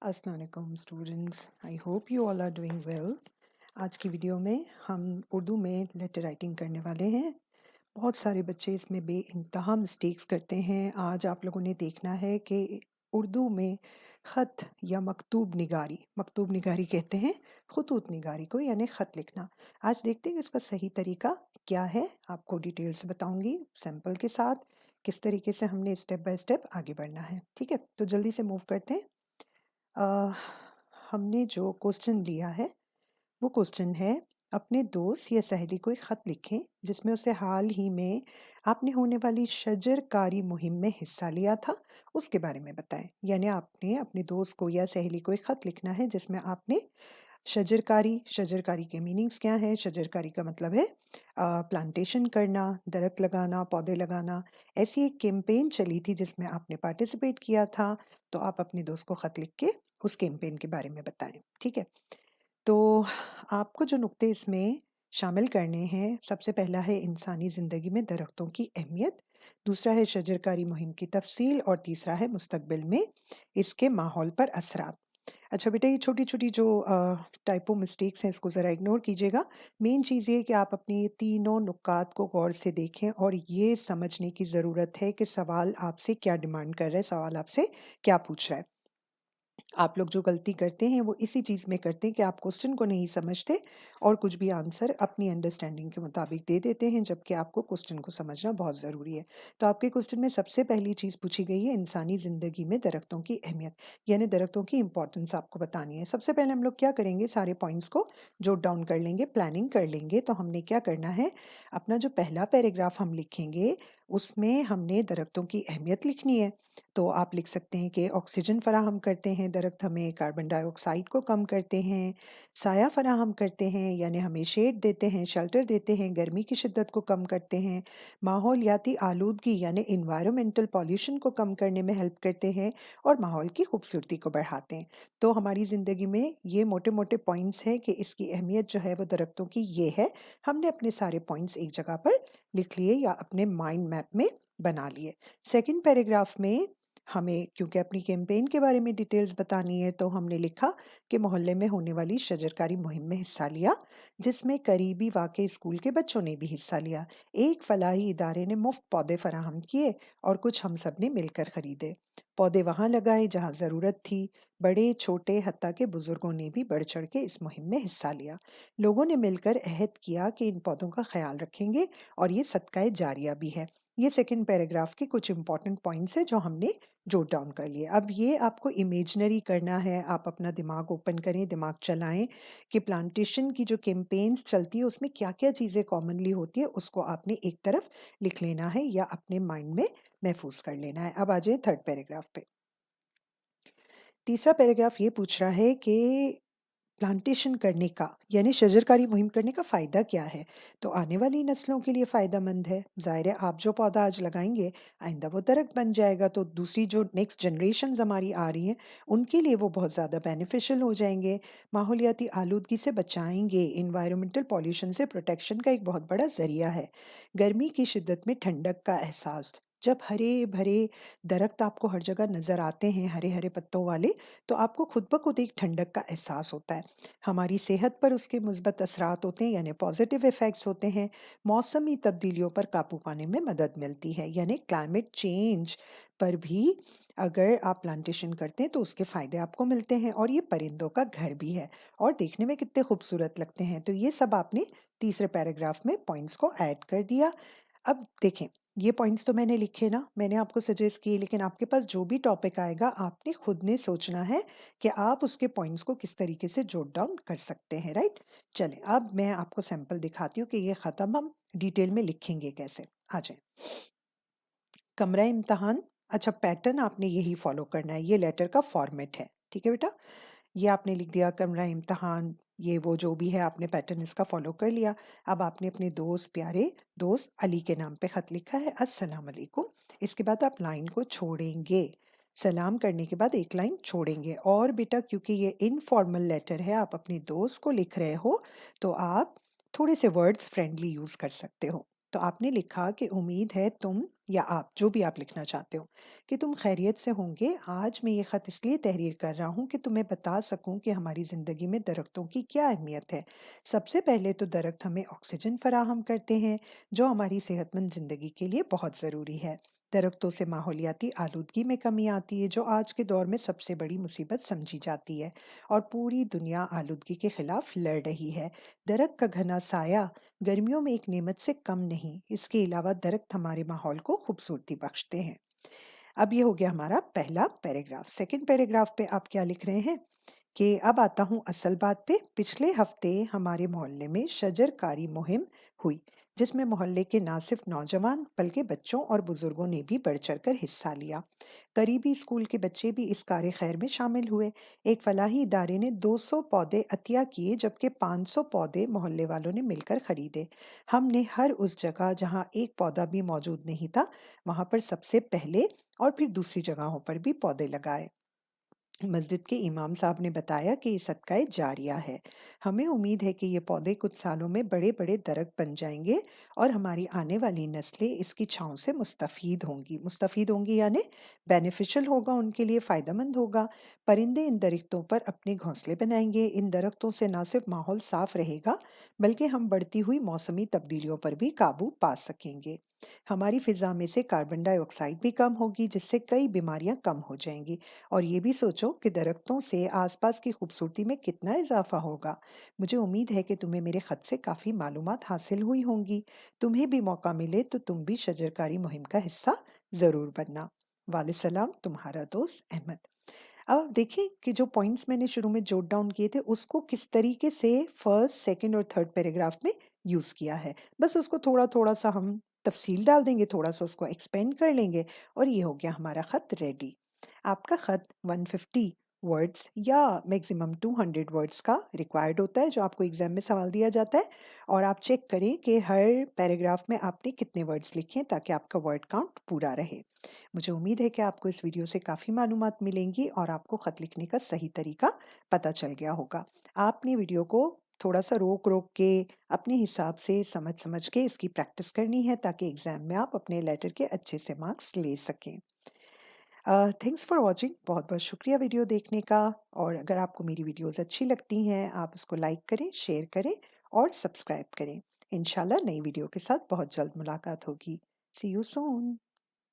अस्सलाम वालेकुम students, I hope you all are doing well. आज की वीडियो में हम उर्दू में लेटर राइटिंग करने वाले हैं। बहुत सारे बच्चे इसमें बेइंतहा मिस्टेक्स करते हैं। आज आप लोगों ने देखना है कि उर्दू में ख़त या मकतूब निगारी कहते हैं खतूत निगारी को, यानी ख़त लिखना। आज देखते हैं कि इसका सही तरीका क्या है। आपको डिटेल से बताऊंगी सैंपल के साथ किस तरीके से हमने स्टेप बाय स्टेप आगे बढ़ना है। ठीक है, तो जल्दी से मूव करते हैं। अ, हमने जो क्वेश्चन लिया है वो क्वेश्चन है, अपने दोस्त या सहेली को एक ख़त लिखें जिसमें उसे हाल ही में आपने होने वाली शजरकारी मुहिम में हिस्सा लिया था, उसके बारे में बताएं। यानी आपने अपने दोस्त को या सहेली को एक ख़त लिखना है जिसमें आपने शजरकारी के मीनिंग्स क्या हैं? शजरकारी का मतलब है प्लांटेशन करना, दरख्त लगाना, पौधे लगाना। ऐसी एक कैंपेन चली थी जिसमें आपने पार्टिसिपेट किया था, तो आप अपने दोस्त को ख़त लिख के उस कैंपेन के बारे में बताएं। ठीक है, तो आपको जो नुक्ते इसमें शामिल करने हैं, सबसे पहला है इंसानी ज़िंदगी में दरख्तों की अहमियत, दूसरा है शजरकारी मुहिम की तफसील और तीसरा है मुस्तकबिल में इसके माहौल पर असरात। अच्छा बेटा, ये छोटी-छोटी जो टाइपो मिस्टेक्स हैं इसको ज़रा इग्नोर कीजिएगा। मेन चीज़ ये है कि आप अपनी ये तीनों नुकात को गौर से देखें और ये समझने की ज़रूरत है कि सवाल आपसे क्या डिमांड कर रहा है, सवाल आपसे क्या पूछ रहा है। आप लोग जो गलती करते हैं वो इसी चीज़ में करते हैं कि आप क्वेश्चन को नहीं समझते और कुछ भी आंसर अपनी अंडरस्टैंडिंग के मुताबिक दे देते हैं, जबकि आपको क्वेश्चन को समझना बहुत ज़रूरी है। तो आपके क्वेश्चन में सबसे पहली चीज़ पूछी गई है इंसानी ज़िंदगी में दरख्तों की अहमियत, यानी दरख्तों की इंपॉर्टेंस आपको बतानी है। सबसे पहले हम लोग क्या करेंगे, सारे पॉइंट्स को जोट डाउन कर लेंगे, प्लानिंग कर लेंगे। तो हमने क्या करना है, अपना जो पहला पैराग्राफ हम लिखेंगे उसमें हमने दरख्तों की अहमियत लिखनी है। तो आप लिख सकते हैं कि ऑक्सीजन फराहम करते हैं दरख्त, हमें कार्बन डाइऑक्साइड को कम करते हैं, साया फराहम करते हैं यानी हमें शेड देते हैं, शेल्टर देते हैं, गर्मी की शिद्दत को कम करते हैं, माहौलियाती आलूदगी यानी इन्वायरमेंटल पॉल्यूशन को कम करने में हेल्प करते हैं और माहौल की खूबसूरती को बढ़ाते हैं। तो हमारी ज़िंदगी में ये मोटे मोटे पॉइंट्स हैं कि इसकी अहमियत जो है वो दरख्तों की ये है। हमने अपने सारे पॉइंट्स एक जगह पर लिख लिए या अपने माइंड मैप में बना लिए। सेकंड पैराग्राफ में हमें क्योंकि अपनी कैंपेन के बारे में डिटेल्स बतानी है, तो हमने लिखा कि मोहल्ले में होने वाली शजरकारी मुहिम में हिस्सा लिया जिसमें करीबी वाक़ई स्कूल के बच्चों ने भी हिस्सा लिया। एक फलाही इदारे ने मुफ्त पौधे फराहम किए और कुछ हम सब ने मिलकर खरीदे। पौधे वहां लगाए जहां ज़रूरत थी। बड़े छोटे हत्ता के बुजुर्गों ने भी बढ़ चढ़ के इस मुहिम में हिस्सा लिया। लोगों ने मिलकर अहद किया कि इन पौधों का ख्याल रखेंगे और ये सदकाए जारिया भी है। ये सेकंड पैराग्राफ के कुछ इंपॉर्टेंट पॉइंट्स हैं जो हमने जोट डाउन कर लिए। अब ये आपको इमेजिनरी करना है, आप अपना दिमाग ओपन करें, दिमाग चलाएं कि प्लांटेशन की जो कैंपेन्स चलती है उसमें क्या-क्या चीज़ें कॉमनली होती है, उसको आपने एक तरफ लिख लेना है या अपने माइंड में महफूज कर लेना है। अब आ जाए थर्ड पैराग्राफ पे। तीसरा पैराग्राफ ये पूछ रहा है कि प्लांटेशन करने का यानी शजरकारी मुहिम करने का फ़ायदा क्या है? तो आने वाली नस्लों के लिए फ़ायदेमंद है। ज़ाहिर है आप जो पौधा आज लगाएँगे, आइंदा वो दरख्त बन जाएगा, तो दूसरी जो नेक्स्ट जनरेशन्स हमारी आ रही हैं, उनके लिए वो बहुत ज़्यादा बेनिफिशियल हो जाएँगे। माहौलियाती आलूदगी से बचाएँगे, एनवायरमेंटल पॉल्यूशन से प्रोटेक्शन का एक बहुत बड़ा ज़रिया है। गर्मी की शिद्दत में ठंडक का एहसास, जब हरे-भरे दरख्त आपको हर जगह नज़र आते हैं, हरे-हरे पत्तों वाले, तो आपको खुद ब खुद एक ठंडक का एहसास होता है। हमारी सेहत पर उसके मुस्बत असरात होते हैं यानी पॉजिटिव इफ़ेक्ट्स होते हैं। मौसमी तब्दीलियों पर काबू पाने में मदद मिलती है यानी क्लाइमेट चेंज पर भी अगर आप प्लांटेशन करते हैं तो उसके फ़ायदे आपको मिलते हैं और ये परिंदों का घर भी है और देखने में कितने खूबसूरत लगते हैं। तो ये सब आपने तीसरे पैराग्राफ में पॉइंट्स को ऐड कर दिया। अब देखें, ये पॉइंट्स तो मैंने लिखे ना, मैंने आपको सजेस्ट किए, लेकिन आपके पास जो भी टॉपिक आएगा आपने खुद ने सोचना है कि आप उसके पॉइंट्स को किस तरीके से जोट डाउन कर सकते हैं, राइट? चलें, अब मैं आपको सैंपल दिखाती हूँ कि ये ख़त्म हम डिटेल में लिखेंगे कैसे। आ जाएँ। कमरा इम्तिहान, अच्छा पैटर्न आपने यही फ़ॉलो करना है, ये लेटर का फॉर्मेट है, ठीक है बेटा? ये आपने लिख दिया कमरा इम्तिहान, ये वो जो भी है आपने पैटर्न इसका फ़ॉलो कर लिया। अब आपने अपने दोस्त, प्यारे दोस्त अली के नाम पे ख़त लिखा है, अस्सलाम वालेकुम। इसके बाद आप लाइन को छोड़ेंगे। सलाम करने के बाद एक लाइन छोड़ेंगे और बेटा क्योंकि ये इनफॉर्मल लेटर है, आप अपने दोस्त को लिख रहे हो, तो आप थोड़े से वर्ड्स फ्रेंडली यूज़ कर सकते हो। तो आपने लिखा कि उम्मीद है तुम या आप, जो भी आप लिखना चाहते हो, कि तुम खैरियत से होंगे। आज मैं ये ख़त इसलिए तहरीर कर रहा हूँ कि तुम्हें बता सकूँ कि हमारी ज़िंदगी में दरख्तों की क्या अहमियत है। सबसे पहले तो दरख्त हमें ऑक्सीजन फराहम करते हैं, जो हमारी सेहतमंद ज़िंदगी के लिए बहुत ज़रूरी है। दरख्तों से माहौलियाती आलूदगी में कमी आती है, जो आज के दौर में सबसे बड़ी मुसीबत समझी जाती है, और पूरी दुनिया आलूदगी के खिलाफ लड़ रही है। दरख्त का घना साया गर्मियों में एक नेमत से कम नहीं। इसके अलावा दरख्त हमारे माहौल को खूबसूरती बख्शते हैं। अब ये हो गया हमारा पहला पैराग्राफ। सेकंड पैराग्राफ पे आप क्या लिख रहे हैं कि अब आता हूँ असल बात पे। पिछले हफ्ते हमारे मोहल्ले में शजरकारी मुहिम हुई, जिसमें मोहल्ले के ना सिर्फ नौजवान बल्कि बच्चों और बुजुर्गों ने भी बढ़ चढ़कर हिस्सा लिया। करीबी स्कूल के बच्चे भी इस कार्य खैर में शामिल हुए। एक फलाही इदारे ने 200 पौधे अतिया किए, जबकि 500 पौधे मोहल्ले वालों ने मिलकर खरीदे। हमने हर उस जगह जहाँ एक पौधा भी मौजूद नहीं था, वहां पर सबसे पहले और फिर दूसरी जगहों पर भी पौधे लगाए। मस्जिद के इमाम साहब ने बताया कि ये सदका जारिया है। हमें उम्मीद है कि ये पौधे कुछ सालों में बड़े बड़े दरख्त बन जाएंगे और हमारी आने वाली नस्लें इसकी छांव से मुस्तफीद होंगी यानी बेनिफिशियल होगा, उनके लिए फ़ायदेमंद होगा। परिंदे इन दरख्तों पर अपने घोंसले बनाएंगे। इन दरख्तों से न सिर्फ माहौल साफ रहेगा, बल्कि हम बढ़ती हुई मौसमी तब्दीलियों पर भी काबू पा सकेंगे। हमारी फिजा में से कार्बन डाइऑक्साइड भी कम होगी, जिससे कई बीमारियां कम हो जाएंगी। और ये भी सोचो कि दरख्तों से आसपास की खूबसूरती में कितना इजाफा होगा। मुझे उम्मीद है कि तुम्हें मेरे खत से काफ़ी मालूमात हासिल हुई होंगी। तुम्हें भी मौका मिले तो तुम भी शजरकारी मुहिम का हिस्सा ज़रूर बनना। वाले सलाम, तुम्हारा दोस्त अहमद। अब आप देखें कि जो पॉइंट्स मैंने शुरू में जोट डाउन किए थे, उसको किस तरीके से फर्स्ट, सेकंड और थर्ड पैराग्राफ में यूज़ किया है। बस उसको थोड़ा-थोड़ा सा हम तफसील डाल देंगे, थोड़ा-सा उसको एक्सपेंड कर लेंगे, और ये हो गया हमारा खत रेडी। आपका खत 150 वर्ड्स या मैक्सिमम 200 वर्ड्स का रिक्वायर्ड होता है, जो आपको एग्जाम में सवाल दिया जाता है। और आप चेक करें कि हर पैराग्राफ में आपने कितने वर्ड्स लिखे हैं, ताकि आपका वर्ड काउंट पूरा रहे। मुझे उम्मीद है कि आपको इस वीडियो से काफ़ी मालूमात मिलेंगी और आपको खत लिखने का सही तरीका पता चल गया होगा। आपने वीडियो को थोड़ा सा रोक रोक के अपने हिसाब से समझ समझ के इसकी प्रैक्टिस करनी है, ताकि एग्जाम में आप अपने लेटर के अच्छे से मार्क्स ले सकें। Thanks for watching. बहुत बहुत शुक्रिया वीडियो देखने का। और अगर आपको मेरी वीडियोस अच्छी लगती हैं, आप इसको लाइक करें, शेयर करें और सब्सक्राइब करें। इंशाल्लाह नई वीडियो के साथ बहुत जल्द मुलाकात होगी। सी यू सून।